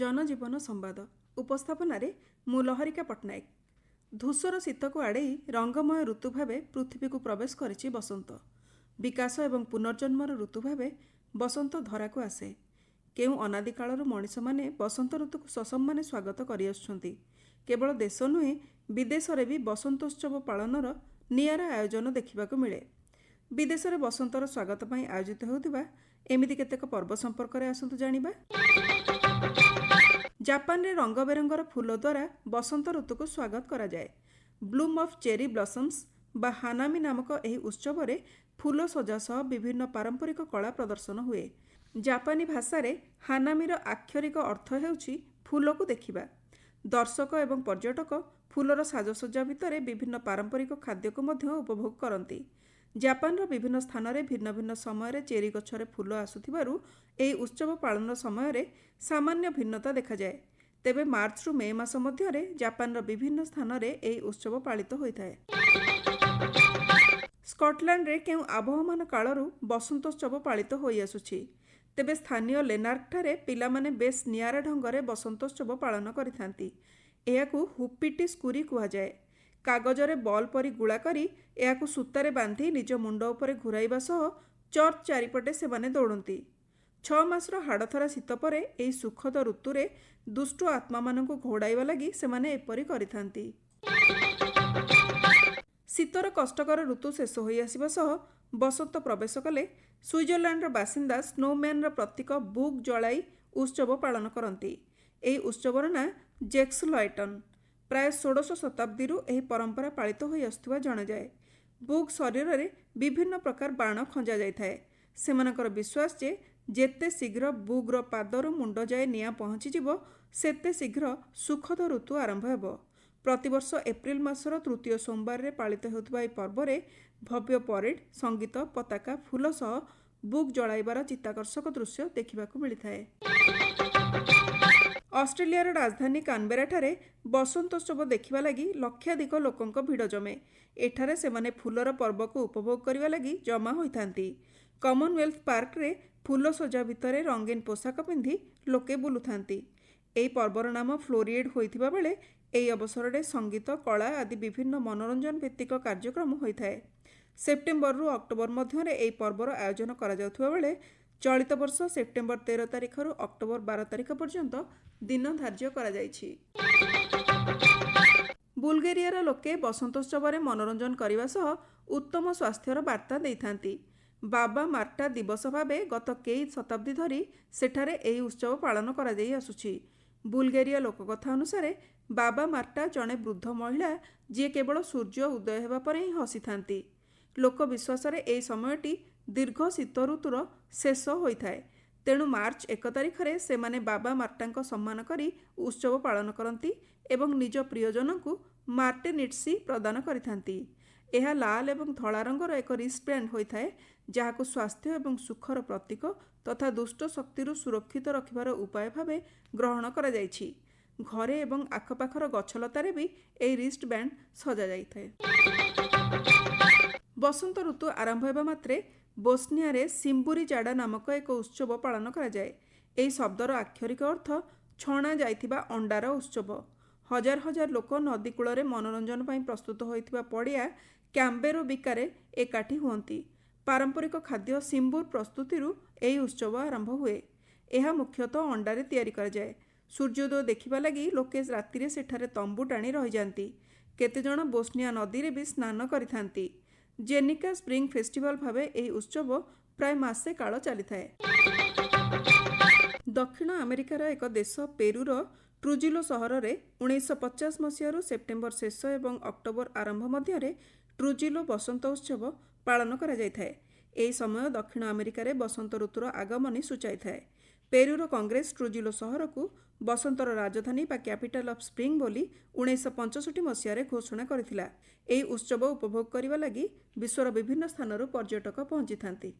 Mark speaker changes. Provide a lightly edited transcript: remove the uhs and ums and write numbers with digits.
Speaker 1: जनजीवन संवाद उपस्थापन मु लहरिका पट्टनायक। धूसर शीत को आड़े रंगमय ऋतु भाव पृथ्वी को प्रवेश करिछि बसंत। विकास एवं पुनर्जन्मर ऋतु भाव बसंत धरा को आसे। केउ अनादि कालर मनीष माने बसंत ऋतु को ससम्माने स्वागत करि आछुछन्ति। केवल देश नुहे विदेश रे भी बसंतोत्सव पालनर नियारा आयोजन देखिबाकु मिले। विदेश रे बसंतर स्वागत पई आयोजित होउथिबा एमिति केतेक पर्व संपर्क रे आसंतु जानिबा। जापान रे रंग बेरंगर फूल द्वारा बसंत ऋतु को स्वागत करा जाए। ब्लूम ऑफ चेरी ब्लॉसम्स बा हानामी नामक एही उत्सव रे फूल सजा सह विभिन्न पारंपरिक कला प्रदर्शन हुए। जापानी भाषा रे हानामीर आक्षरिक अर्थ हेउछि फूल को देखिबा। दर्शक एवं पर्यटक फूलर साजसज्जा भितर विभिन्न पारंपरिक खाद्य को मध्य उपभोग करती। जापान विभिन्न स्थान में भिन्न भिन्न समय चेरी गछरे फूल आसुथिबारु एही उत्सव पालन समय सामान्य भिन्नता देखा जाए। तेबे मार्च रु मे मास मध्यरे जापान विभिन्न स्थान में एही उत्सव पालित होइथाए। स्कॉटलैंड रे केउ आबहमान कालरू बसंतोत्सव पालित होई आसुछि। तेबे स्थानीय लेनार्क ठारे पिलामाने बेस नियारा ढंगरे बसंतोत्सव पालन करिथांती। एहाकु हुपिटी स्कुरी कुहा जाए। कागजरे बॉल परी गुला करी एहाकु सूतारे बांधी निज मुंड उपरे घुराइबा सह चर्च चारिपटे सेमाने दौड़ती। 6 मासर हाड़थरा शीत परे एही सुखद ऋतुरे दुष्ट आत्मा मानकु घोड़ाइबा लागि सेमाने एपरी करिथांती। शीतर कष्टकर ऋतु शेष होई आसिबा सह बसंत प्रवेश कले स्विट्जरलैंड बासिंदा स्नोमैन प्रतीक बुक जलाई उत्सव पालन करती। एही उत्सवर ना जैक्स लॉयटन। प्राय 16 शताब्दी एही परंपरा पालित होई आसुवा जणा जाए। बुक शरीर रे विभिन्न प्रकार बाण खंजा जाइथाए। सेमानकर विश्वास जे जेते शीघ्र बुग्र पादर मुंड जाए निया पहुँची जिवो सेते शीघ्र सुखद ऋतु आरंभ हेबो। प्रतिवर्ष एप्रिल मासर तृतीय सोमवार रे पालित हेउथबा एही पर्व रे भव्य परेड, संगीत, पताका, फूल सह बुक जळाइबार चित्ताकर्षक दृश्य देखिबाकु मिलिथाए। ऑस्ट्रेलियार राजधानी कानबेरा ठारे बसंतोत्सव देखिबा लागि लक्षाधिक लोकंक भिड़ जमे। एठारे सेमाने फूलर पर्व को उपभोग करिबा लागि जमा होइथांती। कॉमनवेल्थ पार्क रे फूल सजा भितरे रंगीन पोशाक पिंधि लोके बुलुथांती। एही पर्वर नाम फ्लोरिएड होइथिबा बेले एही अवसर रे संगीत, कला आदि विभिन्न मनोरंजन भित्तिक कार्यक्रम होइथाए। सेप्टेम्बर रु अक्टोबर मध्य एही पर्वर आयोजन करा जाउथबा बेले चलित वर्ष सेप्टेम्बर 13 तारिख रु अक्टोबर 12 तारिख पर्यंत दिन धार्य करा जाइछि। बुल्गेरियार लोके बसंतोत्सव मनोरंजन करने सह उत्तम स्वास्थ्यर वार्ता देइथांती। बाबा मार्टा दिवस भावे गत कई शताब्दी धरी सेठारे एही उत्सव पालन करा जाई आसुछि। बुल्गेरिया लोककथा अनुसार बाबा मार्टा जड़े वृद्ध महिला जी केवल सूर्य उदय हेबा परे ही हसीथांती। लोक विश्वास एही समयटी दीर्घ शीत ऋतुर शेष होइथाए। तेणु मार्च 1 तारिख रे सेमाने बाबा मार्टांको सम्मान करी उत्सव पालन करती एवं निज प्रियजन को मार्टेनिट्सी प्रदान करिथांती। एहा लाल एवं धला रंगर एक रिस्टबैंड होइथाए जहाकु स्वास्थ्य एवं सुखर प्रतीक तथा दुष्ट शक्ति सुरक्षित रखिबार उपाय भावे ग्रहण करा जाइछि। घरे एवं आखपाखर गछलतारे भी एही रिस्टबैंड सजा जाइथाए। बसंत ऋतु आरंभ हेबा मात्रे बोस्निया रे सिम्बुरी जाडा नामक एक उत्सव पालन करा जाए। एही शब्दर आक्षरिक अर्थ छणा जाइथिबा अंडार उत्सव। हजार हजार लोक नदी कूल मनोरंजन पई प्रस्तुत होइथिबा पड़िया कैम्बेरो बिकारे एकाठी हुअंती। पारंपरिक खाद्य सिम्बुर प्रस्तुतिरु एही उत्सव आरंभ हुए। एहा मुख्यतः अंडारे तैयारी करा जाए। सूर्योदय देखिबा लागि लोके रातिरे सेठारे तंबू टाणी रहि जांती। केते जण बोस्निया नदी रे भी स्नान करिथांती। जेनिका स्प्रिंग फेस्टिवल भावे एही उत्सव प्राय मासे काल चली थाए। दक्षिण अमेरिकार एक देश पेरूर ट्रुजिलो सहर रे 1950 मसीह सेप्टेम्बर शेष एवं अक्टोबर आरंभ मध्य ट्रुजिलो बसंत उत्सव पालन करा जाइथाए। एही समय दक्षिण अमेरिकार बसंत ऋतुर आगमनी सूचाई थाए। पेरूर कांग्रेस ट्रुजिलो सहर को बसंतर राजधानी बा कैपिटल ऑफ स्प्रिंग बोली 1965 मसीह घोषणा करथिला। एही उत्सव उपभोग करिबा लागि विश्वर विभिन्न स्थानरू पर्यटक पहुंची थांती।